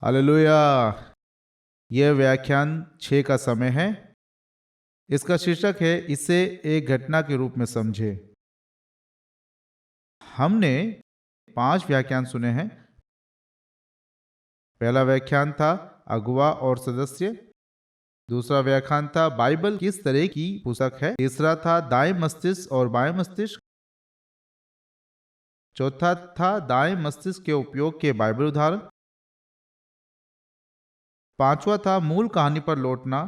Hallelujah. यह व्याख्यान 6 का समय है। इसका शीर्षक है इसे एक घटना के रूप में समझे। हमने 5 व्याख्यान सुने हैं। पहला व्याख्यान था अगुवा और सदस्य। दूसरा व्याख्यान था बाइबल किस तरह की पुस्तक है। तीसरा था दाएं मस्तिष्क और बाएं मस्तिष्क। चौथा था दाएं मस्तिष्क के उपयोग के बाइबल उदाहरण। पांचवा था मूल कहानी पर लौटना।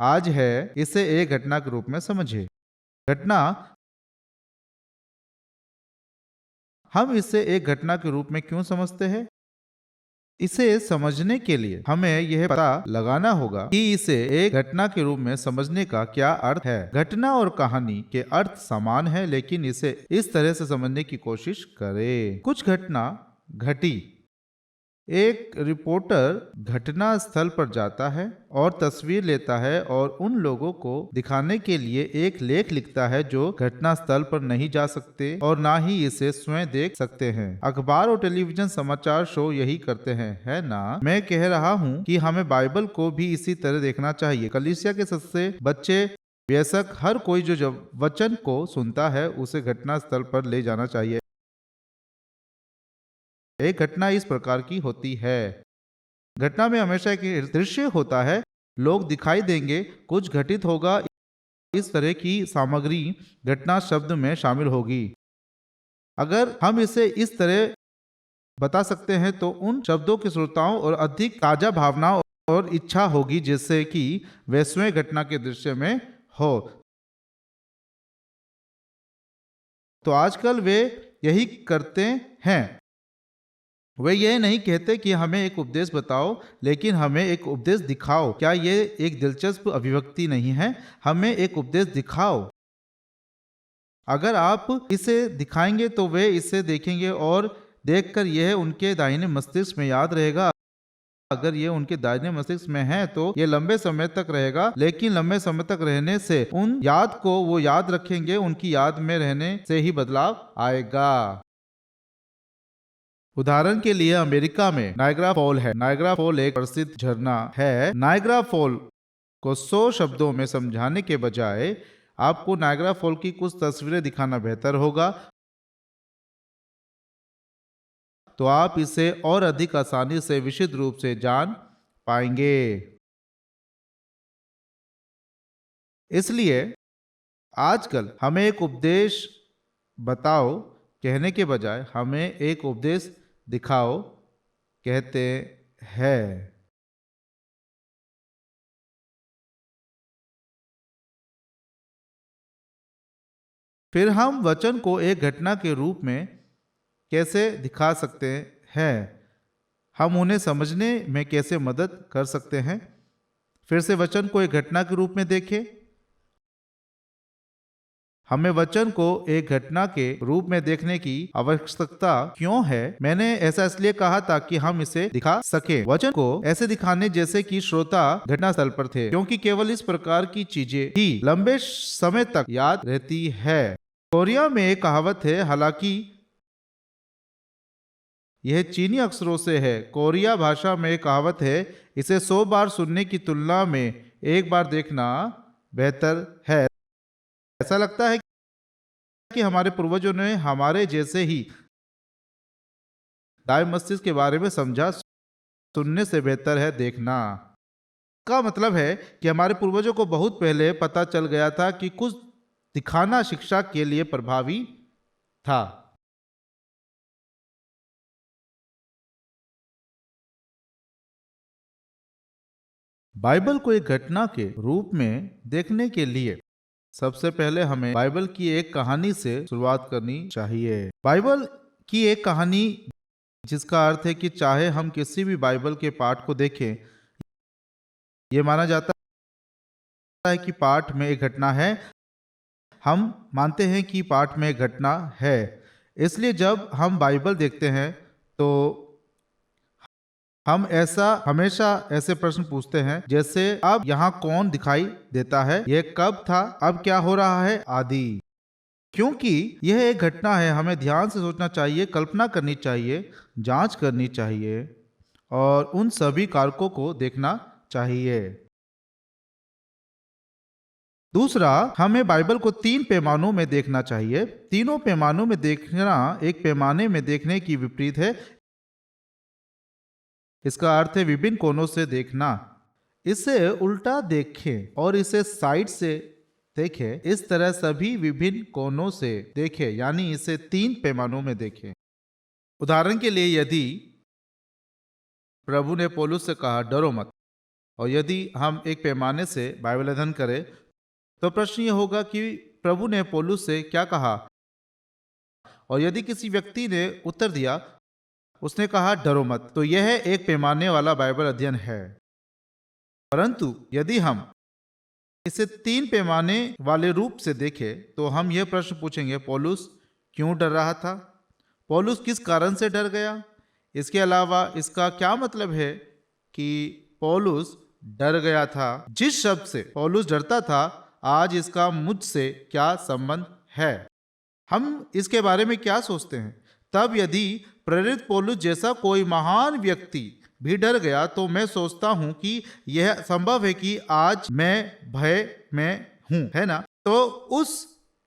आज है इसे एक घटना के रूप में समझे। घटना, हम इसे एक घटना के रूप में क्यों समझते हैं? इसे समझने के लिए हमें यह पता लगाना होगा कि इसे एक घटना के रूप में समझने का क्या अर्थ है। घटना और कहानी के अर्थ समान है, लेकिन इसे इस तरह से समझने की कोशिश करें। कुछ घटना घटी। एक रिपोर्टर घटना स्थल पर जाता है और तस्वीर लेता है और उन लोगों को दिखाने के लिए एक लेख लिखता है जो घटना स्थल पर नहीं जा सकते और ना ही इसे स्वयं देख सकते हैं। अखबार और टेलीविजन समाचार शो यही करते हैं, है ना? मैं कह रहा हूँ कि हमें बाइबल को भी इसी तरह देखना चाहिए। कलीसिया के सदस्य, बच्चे, वयस्क, हर कोई जो वचन को सुनता है उसे घटना स्थल पर ले जाना चाहिए। एक घटना इस प्रकार की होती है। घटना में हमेशा एक दृश्य होता है। लोग दिखाई देंगे, कुछ घटित होगा। इस तरह की सामग्री घटना शब्द में शामिल होगी। अगर हम इसे इस तरह बता सकते हैं तो उन शब्दों के श्रोताओं और अधिक ताजा भावनाओं और इच्छा होगी जैसे कि वे स्वयं घटना के दृश्य में हो। तो आजकल वे यही करते हैं। वे ये नहीं कहते कि हमें एक उपदेश बताओ, लेकिन हमें एक उपदेश दिखाओ। क्या ये एक दिलचस्प अभिव्यक्ति नहीं है? हमें एक उपदेश दिखाओ। अगर आप इसे दिखाएंगे तो वे इसे देखेंगे और देखकर यह उनके दाहिने मस्तिष्क में याद रहेगा। अगर ये उनके दाहिने मस्तिष्क में है तो ये लंबे समय तक रहेगा, लेकिन लंबे समय तक रहने से उन याद को वो याद रखेंगे। उनकी याद में रहने से ही बदलाव आएगा। उदाहरण के लिए अमेरिका में नायग्रा फॉल है। नायग्रा फॉल एक प्रसिद्ध झरना है। नायग्रा फॉल को 100 शब्दों में समझाने के बजाय आपको नायग्रा फॉल की कुछ तस्वीरें दिखाना बेहतर होगा, तो आप इसे और अधिक आसानी से विशुद्ध रूप से जान पाएंगे। इसलिए आजकल हमें एक उपदेश बताओ कहने के बजाय हमें एक उपदेश दिखाओ कहते हैं। फिर हम वचन को एक घटना के रूप में कैसे दिखा सकते हैं? हम उन्हें समझने में कैसे मदद कर सकते हैं? फिर से वचन को एक घटना के रूप में देखें। हमें वचन को एक घटना के रूप में देखने की आवश्यकता क्यों है? मैंने ऐसा इसलिए कहा ताकि हम इसे दिखा सकें। वचन को ऐसे दिखाने जैसे कि श्रोता घटना स्थल पर थे, क्योंकि केवल इस प्रकार की चीजें ही लंबे समय तक याद रहती है। कोरिया में एक कहावत है, हालांकि यह चीनी अक्षरों से है। कोरिया भाषा में एक कहावत है, इसे 100 बार सुनने की तुलना में एक बार देखना बेहतर है। ऐसा लगता है कि हमारे पूर्वजों ने हमारे जैसे ही दाएं मस्तिष्क के बारे में समझा। सुनने से बेहतर है देखना। का मतलब है कि हमारे पूर्वजों को बहुत पहले पता चल गया था कि कुछ दिखाना शिक्षा के लिए प्रभावी था। बाइबल को एक घटना के रूप में देखने के लिए सबसे पहले हमें बाइबल की एक कहानी से शुरुआत करनी चाहिए। बाइबल की एक कहानी, जिसका अर्थ है कि चाहे हम किसी भी बाइबल के पाठ को देखें, यह माना जाता है कि पाठ में एक घटना है। हम मानते हैं कि पाठ में एक घटना है। इसलिए जब हम बाइबल देखते हैं तो हम हमेशा ऐसे प्रश्न पूछते हैं, जैसे अब यहाँ कौन दिखाई देता है, यह कब था, अब क्या हो रहा है, आदि। क्योंकि यह एक घटना है, हमें ध्यान से सोचना चाहिए, कल्पना करनी चाहिए, जांच करनी चाहिए और उन सभी कारकों को देखना चाहिए। दूसरा, हमें बाइबल को 3 पैमानों में देखना चाहिए। तीनों पैमानों में देखना एक पैमाने में देखने की विपरीत है। इसका अर्थ है विभिन्न कोणों से देखना। इसे उल्टा देखें और इसे साइड से देखें। इस तरह सभी विभिन्न कोणों से देखें, यानी इसे 3 पैमानों में देखें। उदाहरण के लिए, यदि प्रभु ने पौलुस से कहा डरो मत, और यदि हम एक पैमाने से बाइबल अध्ययन करें तो प्रश्न ये होगा कि प्रभु ने पौलुस से क्या कहा। और यदि किसी व्यक्ति ने उत्तर दिया, उसने कहा डरो मत, तो यह एक पैमाने वाला बाइबल अध्ययन है। परंतु यदि हम इसे 3 पैमाने वाले रूप से देखें तो हम यह प्रश्न पूछेंगे, पौलुस क्यों डर रहा था? पौलुस किस कारण से डर गया? इसके अलावा इसका क्या मतलब है कि पौलुस डर गया था? जिस शब्द से पौलुस डरता था, आज इसका मुझसे क्या संबंध है? हम इसके बारे में क्या सोचते हैं? तब यदि प्रेरित पौलुस जैसा कोई महान व्यक्ति भी डर गया तो मैं सोचता हूं कि यह संभव है कि आज मैं भय में हूं, है ना? तो उस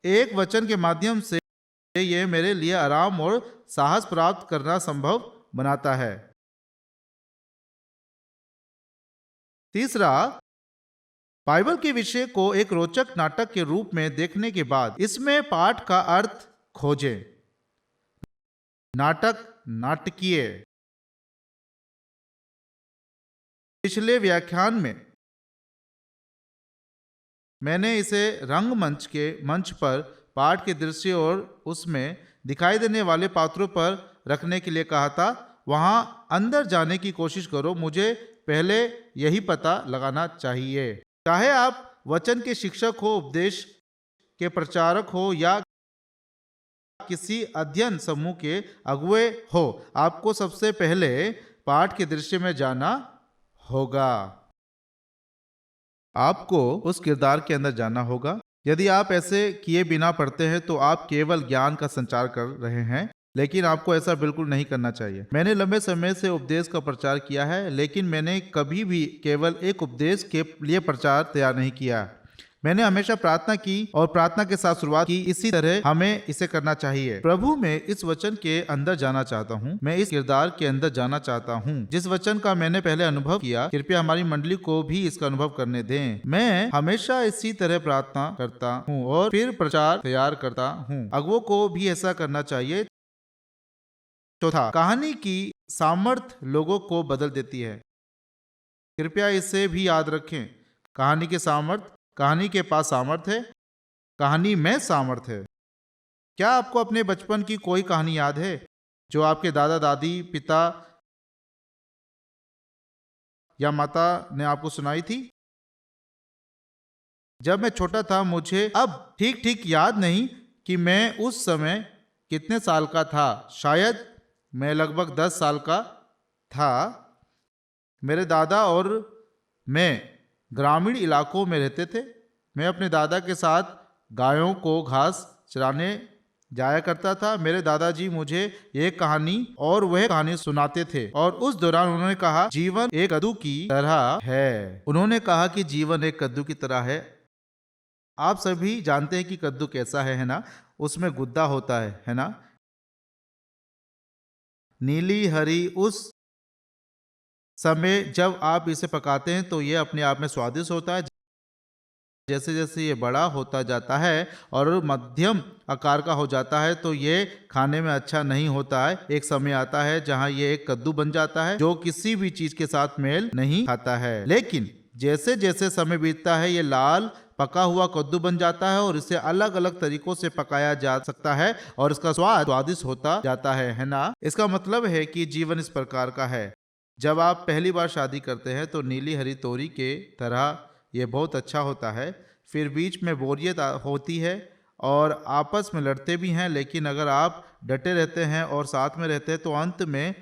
एक वचन के माध्यम से यह मेरे लिए आराम और साहस प्राप्त करना संभव बनाता है। तीसरा, बाइबल के विषय को एक रोचक नाटक के रूप में देखने के बाद इसमें पाठ का अर्थ खोजें। नाटक नाटकीय। पिछले व्याख्यान में मैंने इसे रंगमंच के मंच पर पाठ के दृश्य और उसमें दिखाई देने वाले पात्रों पर रखने के लिए कहा था। वहां अंदर जाने की कोशिश करो, मुझे पहले यही पता लगाना चाहिए। चाहे आप वचन के शिक्षक हो, उपदेश के प्रचारक हो या किसी अध्ययन समूह के अगुवे हो, आपको सबसे पहले पाठ के दृश्य में जाना होगा। आपको उस किरदार के अंदर जाना होगा। यदि आप ऐसे किए बिना पढ़ते हैं तो आप केवल ज्ञान का संचार कर रहे हैं, लेकिन आपको ऐसा बिल्कुल नहीं करना चाहिए। मैंने लंबे समय से उपदेश का प्रचार किया है, लेकिन मैंने कभी भी केवल एक उपदेश के लिए प्रचार तैयार नहीं किया। मैंने हमेशा प्रार्थना की और प्रार्थना के साथ शुरुआत की। इसी तरह हमें इसे करना चाहिए। प्रभु, मैं इस वचन के अंदर जाना चाहता हूँ। मैं इस किरदार के अंदर जाना चाहता हूँ जिस वचन का मैंने पहले अनुभव किया। कृपया हमारी मंडली को भी इसका अनुभव करने दें। मैं हमेशा इसी तरह प्रार्थना करता हूँ और फिर प्रचार तैयार करता हूँ। अगुवों को भी ऐसा करना चाहिए। चौथा, कहानी की सामर्थ्य लोगों को बदल देती है। कृपया इसे भी याद रखें। कहानी के सामर्थ्य, कहानी के पास सामर्थ्य है, कहानी में सामर्थ्य है। क्या आपको अपने बचपन की कोई कहानी याद है जो आपके दादा दादी, पिता या माता ने आपको सुनाई थी? जब मैं छोटा था, मुझे अब ठीक ठीक याद नहीं कि मैं उस समय कितने साल का था। शायद मैं लगभग 10 साल का था। मेरे दादा और मैं ग्रामीण इलाकों में रहते थे। मैं अपने दादा के साथ गायों को घास चराने जाया करता था। मेरे दादाजी मुझे एक कहानी और वह कहानी सुनाते थे और उस दौरान उन्होंने कहा, जीवन एक कद्दू की तरह है। उन्होंने कहा कि जीवन एक कद्दू की तरह है। आप सभी जानते हैं कि कद्दू कैसा है ना? उसमें गुद्दा होता है ना? नीली हरी। उस समय जब आप इसे पकाते हैं तो ये अपने आप में स्वादिष्ट होता है। जैसे जैसे ये बड़ा होता जाता है और मध्यम आकार का हो जाता है तो ये खाने में अच्छा नहीं होता है। एक समय आता है जहां ये एक कद्दू बन जाता है जो किसी भी चीज के साथ मेल नहीं खाता है। लेकिन जैसे जैसे समय बीतता है ये लाल पका हुआ कद्दू बन जाता है और इसे अलग अलग तरीकों से पकाया जा सकता है और इसका स्वाद स्वादिष्ट होता जाता है ना? इसका मतलब है कि जीवन इस प्रकार का है। जब आप पहली बार शादी करते हैं तो नीली हरी तोरी के तरह ये बहुत अच्छा होता है। फिर बीच में बोरियत होती है और आपस में लड़ते भी हैं, लेकिन अगर आप डटे रहते हैं और साथ में रहते हैं तो अंत में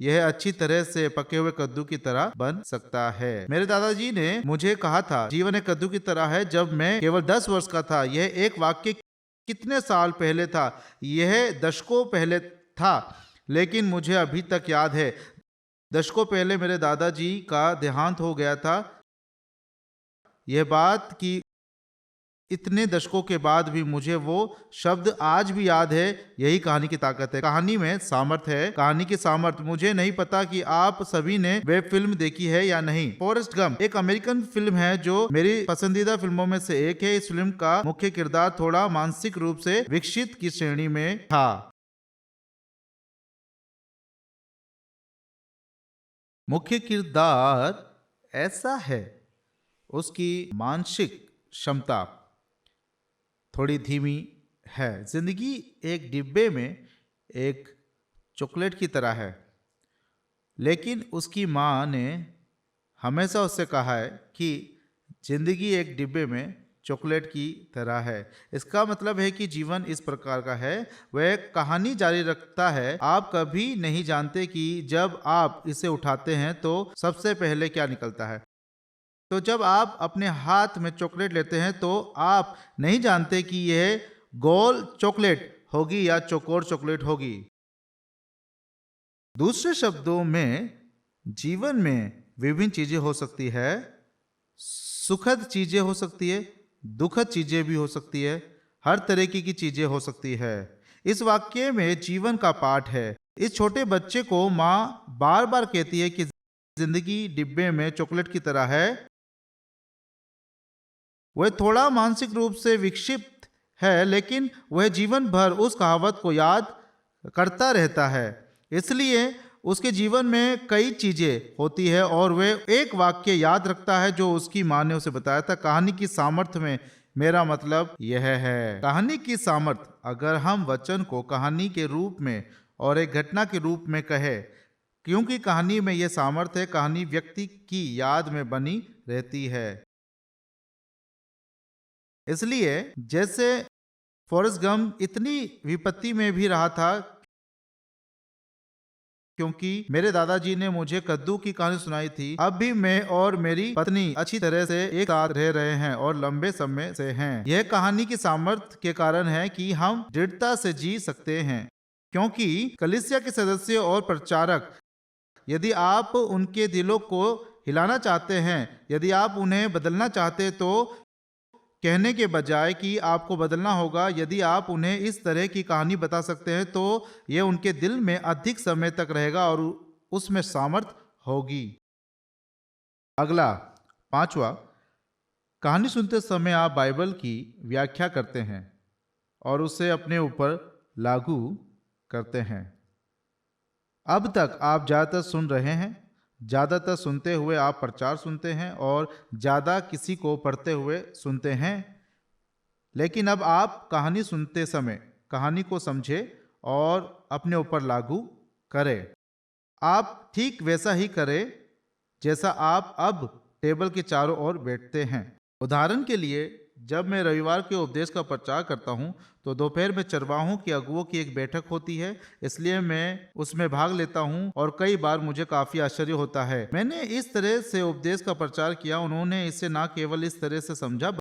यह अच्छी तरह से पके हुए कद्दू की तरह बन सकता है। मेरे दादाजी ने मुझे कहा था, जीवन एक कद्दू की तरह है, जब मैं केवल 10 वर्ष का था। यह एक वाक्य कितने साल पहले था, यह दशकों पहले था, लेकिन मुझे अभी तक याद है। दशकों पहले मेरे दादाजी का देहांत हो गया था। यह बात कि इतने दशकों के बाद भी मुझे वो शब्द आज भी याद है। यही कहानी की ताकत है, कहानी में सामर्थ्य है, कहानी की सामर्थ्य। मुझे नहीं पता कि आप सभी ने वेब फिल्म देखी है या नहीं। फॉरेस्ट गंप एक अमेरिकन फिल्म है जो मेरी पसंदीदा फिल्मों में से एक है। इस फिल्म का मुख्य किरदार थोड़ा मानसिक रूप से विकसित की श्रेणी में था। मुख्य किरदार ऐसा है, उसकी मानसिक क्षमता थोड़ी धीमी है। जिंदगी एक डिब्बे में एक चॉकलेट की तरह है, लेकिन उसकी माँ ने हमेशा उससे कहा है कि जिंदगी एक डिब्बे में चॉकलेट की तरह है। इसका मतलब है कि जीवन इस प्रकार का है, वह कहानी जारी रखता है। आप कभी नहीं जानते कि जब आप इसे उठाते हैं तो सबसे पहले क्या निकलता है। तो जब आप अपने हाथ में चॉकलेट लेते हैं तो आप नहीं जानते कि यह गोल चॉकलेट होगी या चौकोर चॉकलेट होगी। दूसरे शब्दों में, जीवन में विभिन्न चीजें हो सकती है। सुखद चीजें हो सकती है, दुखद चीजें भी हो सकती है, हर तरह की चीजें हो सकती है। इस वाक्य में जीवन का पाठ है। इस छोटे बच्चे को माँ बार बार कहती है कि जिंदगी डिब्बे में चॉकलेट की तरह है। वह थोड़ा मानसिक रूप से विक्षिप्त है, लेकिन वह जीवन भर उस कहावत को याद करता रहता है। इसलिए उसके जीवन में कई चीजें होती है और वह एक वाक्य याद रखता है जो उसकी माँ ने उसे बताया था। कहानी की सामर्थ्य में मेरा मतलब यह है, कहानी की सामर्थ्य, अगर हम वचन को कहानी के रूप में और एक घटना के रूप में कहें, क्योंकि कहानी में यह सामर्थ्य है, कहानी व्यक्ति की याद में बनी रहती है। इसलिए जैसे फॉरेस्ट गंप इतनी विपत्ति में भी रहा था क्योंकि मेरे दादाजी ने मुझे कद्दू की कहानी सुनाई थी। अब भी मैं और मेरी पत्नी अच्छी तरह से एक साथ रह रहे हैं और लंबे समय से हैं। यह कहानी की सामर्थ्य के कारण है कि हम दृढ़ता से जी सकते हैं, क्योंकि कलीसिया के सदस्य और प्रचारक, यदि आप उनके दिलों को हिलाना चाहते हैं, यदि आप उन्हें बदलना चाहते, तो कहने के बजाय कि आपको बदलना होगा, यदि आप उन्हें इस तरह की कहानी बता सकते हैं तो यह उनके दिल में अधिक समय तक रहेगा और उसमें सामर्थ्य होगी। अगला, पांचवा, कहानी सुनते समय आप बाइबल की व्याख्या करते हैं और उसे अपने ऊपर लागू करते हैं। अब तक आप ज़्यादातर सुन रहे हैं, ज़्यादातर सुनते हुए आप प्रचार सुनते हैं और ज़्यादा किसी को पढ़ते हुए सुनते हैं। लेकिन अब आप कहानी सुनते समय कहानी को समझे और अपने ऊपर लागू करें। आप ठीक वैसा ही करें जैसा आप अब टेबल के चारों ओर बैठते हैं। उदाहरण के लिए, जब मैं रविवार के उपदेश का प्रचार करता हूं तो दोपहर में चरवाहों के अगुवों की एक बैठक होती है, इसलिए मैं उसमें भाग लेता हूं और कई बार मुझे काफी आश्चर्य होता है। मैंने इस तरह से उपदेश का प्रचार किया, उन्होंने इसे न केवल इस तरह से समझा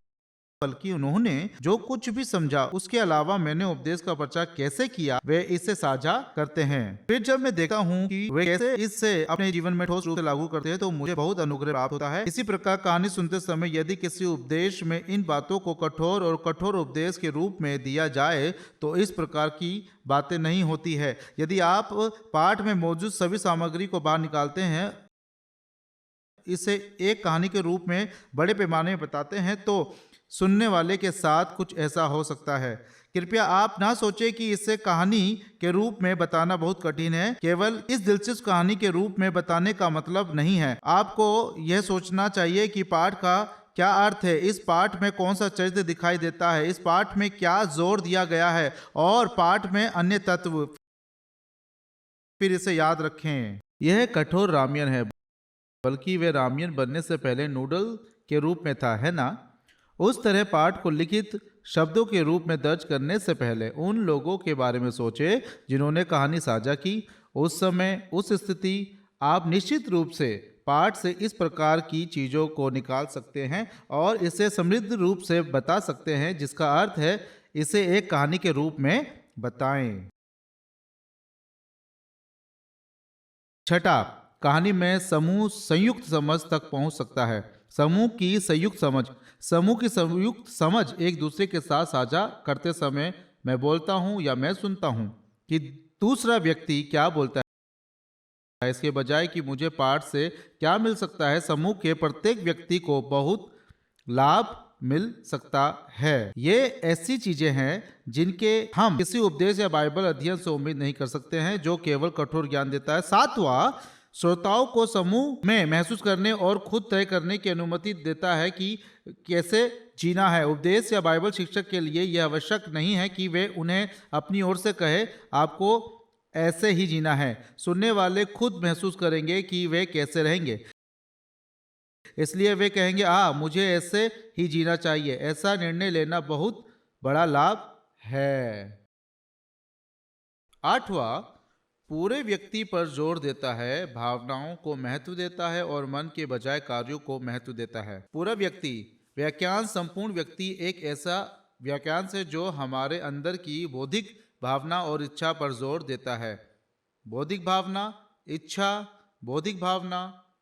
बल्कि उन्होंने जो कुछ भी समझा उसके अलावा मैंने उपदेश का प्रचार कैसे किया वे इससे साझा करते हैं। फिर जब मैं देखता हूँ कि वे कैसे इससे अपने जीवन में ठोस रूप से लागू करते हैं तो मुझे बहुत अनुग्रह प्राप्त होता है। इसी प्रकार कहानी सुनते समय यदि किसी उपदेश में इन बातों को कठोर उपदेश के रूप में दिया जाए तो इस प्रकार की बातें नहीं होती है। यदि आप पाठ में मौजूद सभी सामग्री को बाहर निकालते हैं, इसे एक कहानी के रूप में बड़े पैमाने में बताते हैं, तो सुनने वाले के साथ कुछ ऐसा हो सकता है। कृपया आप ना सोचें कि इसे कहानी के रूप में बताना बहुत कठिन है। केवल इस दिलचस्प कहानी के रूप में बताने का मतलब नहीं है। आपको यह सोचना चाहिए कि पाठ का क्या अर्थ है, इस पाठ में कौन सा चरित्र दिखाई देता है, इस पाठ में क्या जोर दिया गया है और पाठ में अन्य तत्व। फिर इसे याद रखें, यह कठोर रामायण है, बल्कि वे रामायण बनने से पहले नूडल के रूप में था, है ना? उस तरह पाठ को लिखित शब्दों के रूप में दर्ज करने से पहले उन लोगों के बारे में सोचें जिन्होंने कहानी साझा की। उस समय, उस स्थिति, आप निश्चित रूप से पाठ से इस प्रकार की चीज़ों को निकाल सकते हैं और इसे समृद्ध रूप से बता सकते हैं, जिसका अर्थ है इसे एक कहानी के रूप में बताएं। छठा, कहानी में समूह संयुक्त समझ तक पहुंच सकता है। समूह की संयुक्त समझ एक दूसरे के साथ साझा करते समय मैं बोलता हूं या मैं सुनता हूं कि दूसरा व्यक्ति क्या बोलता है, इसके बजाय कि मुझे पाठ से क्या मिल सकता है, समूह के प्रत्येक व्यक्ति को बहुत लाभ मिल सकता है। ये ऐसी चीजें हैं जिनके हम किसी उपदेश या बाइबल अध्ययन से उम्मीद नहीं कर सकते हैं, जो केवल कठोर ज्ञान देता है। सातवां, श्रोताओं को समूह में महसूस करने और खुद तय करने की अनुमति देता है कि कैसे जीना है। उपदेश या बाइबल शिक्षक के लिए यह आवश्यक नहीं है कि वे उन्हें अपनी ओर से कहे आपको ऐसे ही जीना है। सुनने वाले खुद महसूस करेंगे कि वे कैसे रहेंगे, इसलिए वे कहेंगे मुझे ऐसे ही जीना चाहिए। ऐसा निर्णय लेना बहुत बड़ा लाभ है। आठवां, पूरे व्यक्ति पर जोर देता है, भावनाओं को महत्व देता है और मन के बजाय कार्यों को महत्व देता है। पूरा व्यक्ति वाक्यांश संपूर्ण व्यक्ति एक ऐसा वाक्यांश है जो हमारे अंदर की बौद्धिक भावना और इच्छा पर जोर देता है। बौद्धिक भावना, इच्छा, बौद्धिक भावना,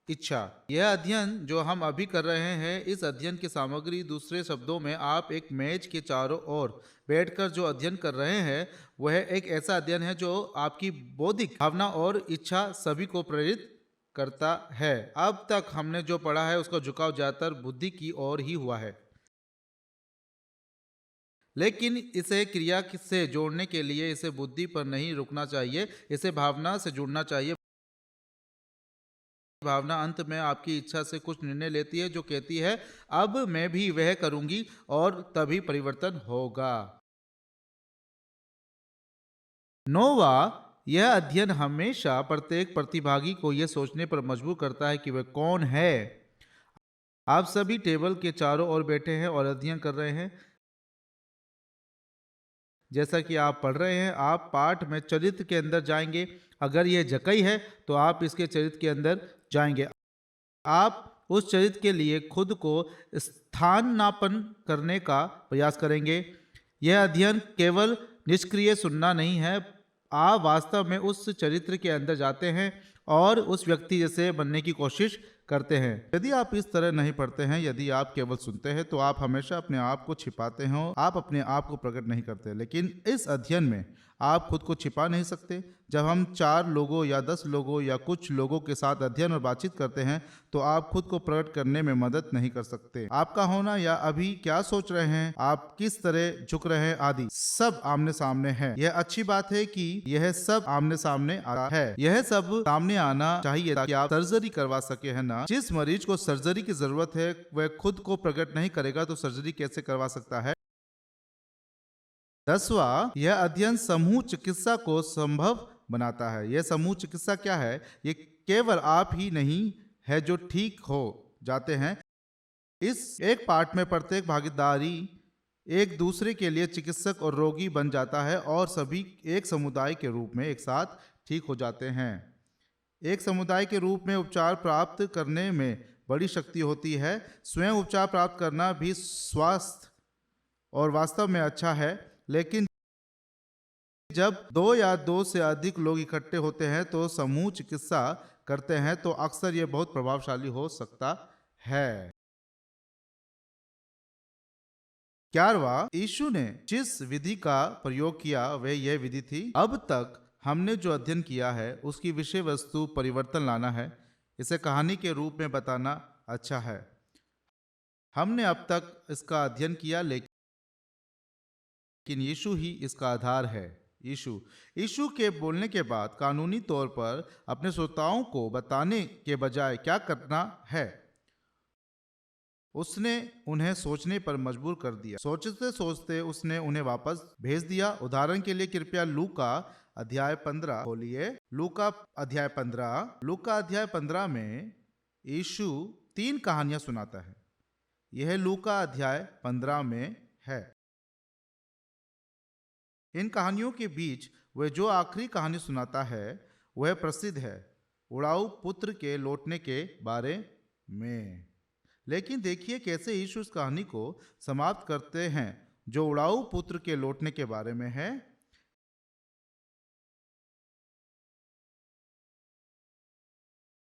इच्छा। यह अध्ययन जो हम अभी कर रहे हैं, इस अध्ययन की सामग्री, दूसरे शब्दों में आप एक मेज के चारों ओर बैठकर जो अध्ययन कर रहे हैं, वह एक ऐसा अध्ययन है जो आपकी बौद्धिक भावना और इच्छा सभी को प्रेरित करता है। अब तक हमने जो पढ़ा है उसका झुकाव ज्यादातर बुद्धि की ओर ही हुआ है, लेकिन इसे क्रिया से जोड़ने के लिए इसे बुद्धि पर नहीं रुकना चाहिए, इसे भावना से जुड़ना चाहिए। भावना अंत में आपकी इच्छा से कुछ निर्णय लेती है जो कहती है अब मैं भी वह करूंगी और तभी परिवर्तन होगा। नौवा, यह अध्ययन हमेशा प्रत्येक प्रतिभागी को यह सोचने पर मजबूर करता है कि वह कौन है। आप सभी टेबल के चारों ओर बैठे हैं और अध्ययन कर रहे हैं। जैसा कि आप पढ़ रहे हैं, आप पाठ में चरित्र के अंदर जाएंगे। अगर यह जकई है तो आप इसके चरित्र के अंदर जाएंगे। आप उस चरित्र के लिए खुद को स्थानापन्न करने का प्रयास करेंगे। यह अध्ययन केवल निष्क्रिय सुनना नहीं है, आप वास्तव में उस चरित्र के अंदर जाते हैं और उस व्यक्ति जैसे बनने की कोशिश करते हैं। यदि आप इस तरह नहीं पढ़ते हैं, यदि आप केवल सुनते हैं, तो आप हमेशा अपने आप को छिपाते हैं, आप अपने आप को प्रकट नहीं करते। लेकिन इस अध्ययन में आप खुद को छिपा नहीं सकते। जब हम 4 लोगों या 10 लोगों या कुछ लोगों के साथ अध्ययन और बातचीत करते हैं, तो आप खुद को प्रकट करने में मदद नहीं कर सकते। आपका होना या अभी क्या सोच रहे हैं, आप किस तरह झुक रहे हैं आदि सब आमने सामने है। यह अच्छी बात है कि यह सब आमने सामने आता है। यह सब सामने आना चाहिए ताकि आप सर्जरी करवा सके, है ना। जिस मरीज को सर्जरी की जरूरत है वह खुद को प्रकट नहीं करेगा तो सर्जरी कैसे करवा सकता है। 10वां, यह अध्ययन समूह चिकित्सा को संभव बनाता है। यह समूह चिकित्सा क्या है? ये केवल आप ही नहीं है जो ठीक हो जाते हैं। इस एक पाठ में प्रत्येक भागीदारी एक दूसरे के लिए चिकित्सक और रोगी बन जाता है और सभी एक समुदाय के रूप में एक साथ ठीक हो जाते हैं। एक समुदाय के रूप में उपचार प्राप्त करने में बड़ी शक्ति होती है। स्वयं उपचार प्राप्त करना भी स्वास्थ्य और वास्तव में अच्छा है, लेकिन जब 2 या 2 से अधिक लोग इकट्ठे होते हैं तो समूह चिकित्सा करते हैं, तो अक्सर यह बहुत प्रभावशाली हो सकता है। 11वां, यीशु ने जिस विधि का प्रयोग किया वह यह विधि थी। अब तक हमने जो अध्ययन किया है उसकी विषय वस्तु परिवर्तन लाना है। इसे कहानी के रूप में बताना अच्छा है। हमने अब तक इसका अध्ययन किया, लेकिन यीशु ही इसका आधार है। यीशु के बोलने के बाद कानूनी तौर पर अपने श्रोताओं को बताने के बजाय क्या करना है, उसने उन्हें सोचने पर मजबूर कर दिया। सोचते सोचते उसने उन्हें वापस भेज दिया। उदाहरण के लिए कृपया लूका अध्याय 15 खोलिए। लूका अध्याय 15 में यीशु 3 कहानियां सुनाता है। यह लूका अध्याय 15 में है। इन कहानियों के बीच वह जो आखिरी कहानी सुनाता है वह प्रसिद्ध है, उड़ाऊ पुत्र के लौटने के बारे में। लेकिन देखिए कैसे यीशु इस कहानी को समाप्त करते हैं। जो उड़ाऊ पुत्र के लौटने के बारे में है।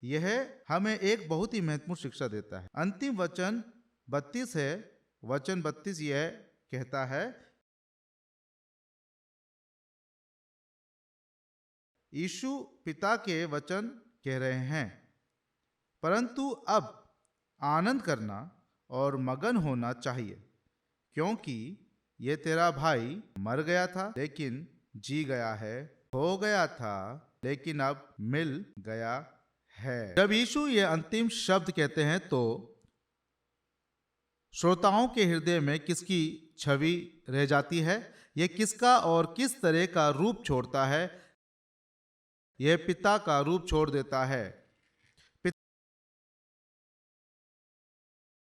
यह हमें एक बहुत ही महत्वपूर्ण शिक्षा देता है। अंतिम वचन 32 है। वचन 32 यह कहता है, यीशु पिता के वचन कह रहे हैं, परंतु अब आनंद करना और मगन होना चाहिए, क्योंकि ये तेरा भाई मर गया था लेकिन जी गया है, खो गया था लेकिन अब मिल गया है। जब यीशु ये अंतिम शब्द कहते हैं तो श्रोताओं के हृदय में किसकी छवि रह जाती है? यह किसका और किस तरह का रूप छोड़ता है? यह पिता का रूप छोड़ देता है।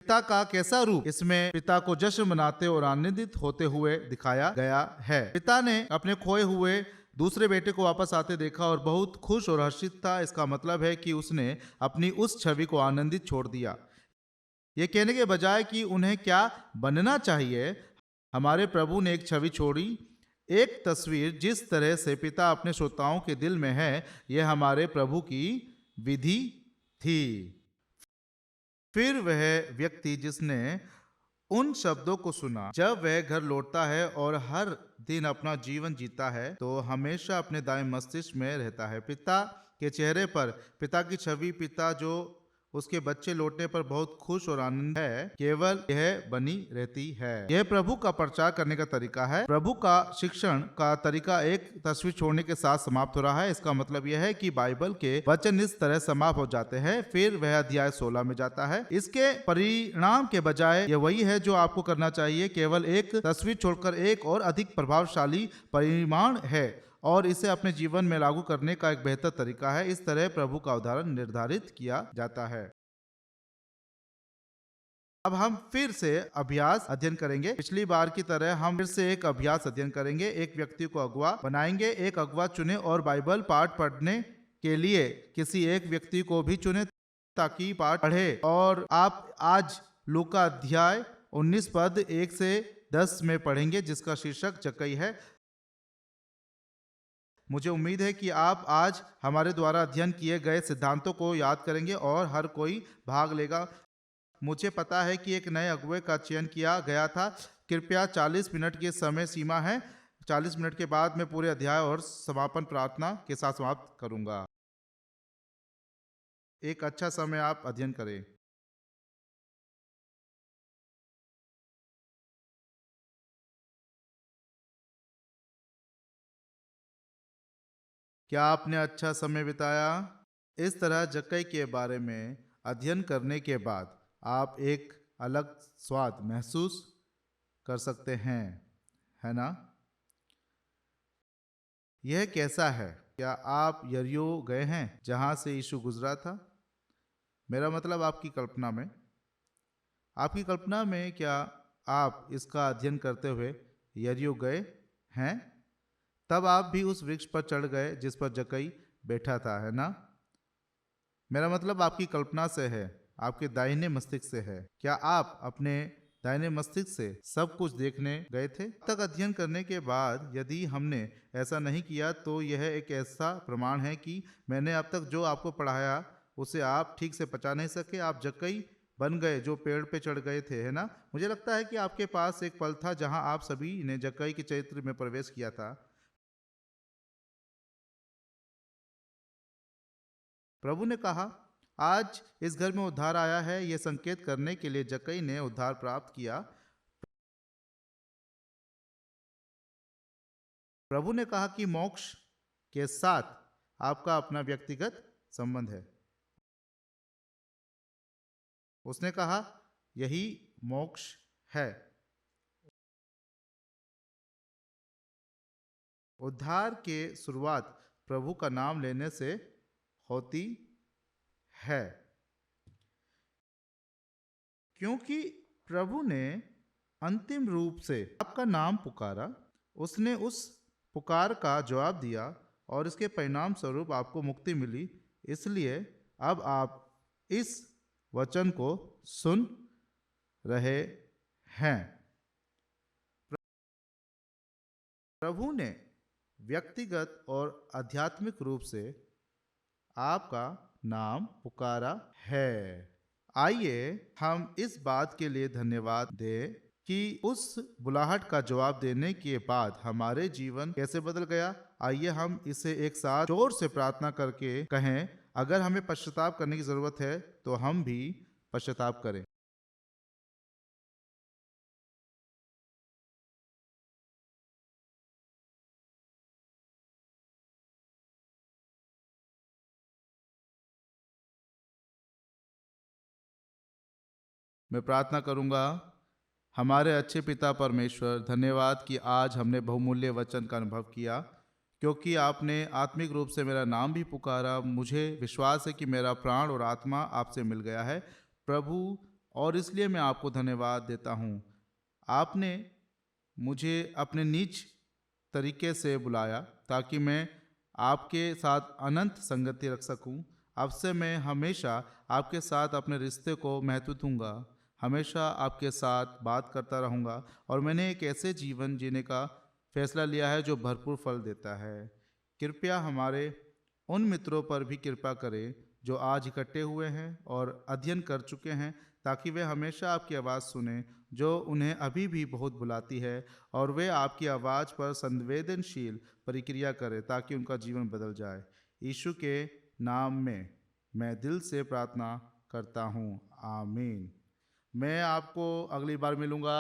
पिता का कैसा रूप? इसमें पिता को जश्न मनाते और आनंदित होते हुए दिखाया गया है। पिता ने अपने खोए हुए दूसरे बेटे को वापस आते देखा और बहुत खुश और हर्षित था। इसका मतलब है कि उसने अपनी उस छवि को आनंदित छोड़ दिया। ये कहने के बजाय कि उन्हें क्या बनना चाहिए, हमारे प्रभु ने एक छवि छोड़ी, एक तस्वीर। जिस तरह से पिता अपने श्रोताओं के दिल में है, यह हमारे प्रभु की विधि थी। फिर वह व्यक्ति जिसने उन शब्दों को सुना, जब वह घर लौटता है और हर दिन अपना जीवन जीता है, तो हमेशा अपने दाएं मस्तिष्क में रहता है। पिता के चेहरे पर पिता की छवि, पिता जो उसके बच्चे लौटने पर बहुत खुश और आनंद है, केवल यह बनी रहती है। यह प्रभु का प्रचार करने का तरीका है। प्रभु का शिक्षण का तरीका एक तस्वीर छोड़ने के साथ समाप्त हो रहा है। इसका मतलब यह है कि बाइबल के वचन इस तरह समाप्त हो जाते हैं। फिर वह अध्याय 16 में जाता है। इसके परिणाम के बजाय यह वही है जो आपको करना चाहिए, केवल एक तस्वीर छोड़कर एक और अधिक प्रभावशाली परिमाण है और इसे अपने जीवन में लागू करने का एक बेहतर तरीका है। इस तरह प्रभु का उदाहरण निर्धारित किया जाता है। अब हम फिर से अभ्यास अध्ययन करेंगे। पिछली बार की तरह हम फिर से एक अभ्यास अध्ययन करेंगे। एक व्यक्ति को अगुवा बनाएंगे। एक अगुवा चुने और बाइबल पाठ पढ़ने के लिए किसी एक व्यक्ति को भी चुने ताकि पाठ पढ़े। और आप आज लूका अध्याय 19 पद 1 से 10 में पढ़ेंगे, जिसका शीर्षक जक्कई है। मुझे उम्मीद है कि आप आज हमारे द्वारा अध्ययन किए गए सिद्धांतों को याद करेंगे और हर कोई भाग लेगा। मुझे पता है कि एक नए अगुवे का चयन किया गया था। कृपया 40 मिनट की समय सीमा है। 40 मिनट के बाद मैं पूरे अध्याय और समापन प्रार्थना के साथ समाप्त करूंगा। एक अच्छा समय आप अध्ययन करें। क्या आपने अच्छा समय बिताया? इस तरह जक्कई के बारे में अध्ययन करने के बाद आप एक अलग स्वाद महसूस कर सकते हैं, है ना? यह कैसा है? क्या आप यरीहो गए हैं जहां से यीशु गुजरा था? मेरा मतलब आपकी कल्पना में। आपकी कल्पना में क्या आप इसका अध्ययन करते हुए यरीहो गए हैं? तब आप भी उस वृक्ष पर चढ़ गए जिस पर जक्कई बैठा था, है ना? मेरा मतलब आपकी कल्पना से है, आपके दाहिने मस्तिष्क से है। क्या आप अपने दाहिने मस्तिष्क से सब कुछ देखने गए थे? अब तक अध्ययन करने के बाद यदि हमने ऐसा नहीं किया तो यह एक ऐसा प्रमाण है कि मैंने अब तक जो आपको पढ़ाया उसे आप ठीक से पचा नहीं सके। आप जक्कई बन गए जो पेड़ पे चढ़ गए थे, है ना? मुझे लगता है कि आपके पास एक पल था जहां आप सभी ने जक्कई के चरित्र में प्रवेश किया था। प्रभु ने कहा, आज इस घर में उद्धार आया है, यह संकेत करने के लिए जक्कई ने उद्धार प्राप्त किया। प्रभु ने कहा कि मोक्ष के साथ आपका अपना व्यक्तिगत संबंध है। उसने कहा, यही मोक्ष है। उद्धार के शुरुआत प्रभु का नाम लेने से होती है, क्योंकि प्रभु ने अंतिम रूप से आपका नाम पुकारा। उसने उस पुकार का जवाब दिया और इसके परिणाम स्वरूप आपको मुक्ति मिली। इसलिए अब आप इस वचन को सुन रहे हैं। प्रभु ने व्यक्तिगत और आध्यात्मिक रूप से आपका नाम पुकारा है। आइए हम इस बात के लिए धन्यवाद दें कि उस बुलाहट का जवाब देने के बाद हमारे जीवन कैसे बदल गया। आइए हम इसे एक साथ जोर से प्रार्थना करके कहें, अगर हमें पश्चाताप करने की जरूरत है तो हम भी पश्चाताप करें। मैं प्रार्थना करूंगा। हमारे अच्छे पिता परमेश्वर, धन्यवाद कि आज हमने बहुमूल्य वचन का अनुभव किया, क्योंकि आपने आत्मिक रूप से मेरा नाम भी पुकारा। मुझे विश्वास है कि मेरा प्राण और आत्मा आपसे मिल गया है प्रभु, और इसलिए मैं आपको धन्यवाद देता हूँ। आपने मुझे अपने निज तरीके से बुलाया ताकि मैं आपके साथ अनंत संगति रख सकूं। अब से मैं हमेशा आपके साथ अपने रिश्ते को महत्व दूंगा, हमेशा आपके साथ बात करता रहूंगा, और मैंने एक ऐसे जीवन जीने का फैसला लिया है जो भरपूर फल देता है। कृपया हमारे उन मित्रों पर भी कृपा करें जो आज इकट्ठे हुए हैं और अध्ययन कर चुके हैं, ताकि वे हमेशा आपकी आवाज़ सुने जो उन्हें अभी भी बहुत बुलाती है, और वे आपकी आवाज़ पर संवेदनशील प्रतिक्रिया करें ताकि उनका जीवन बदल जाए। यीशु के नाम में मैं दिल से प्रार्थना करता हूँ, आमीन। मैं आपको अगली बार मिलूँगा।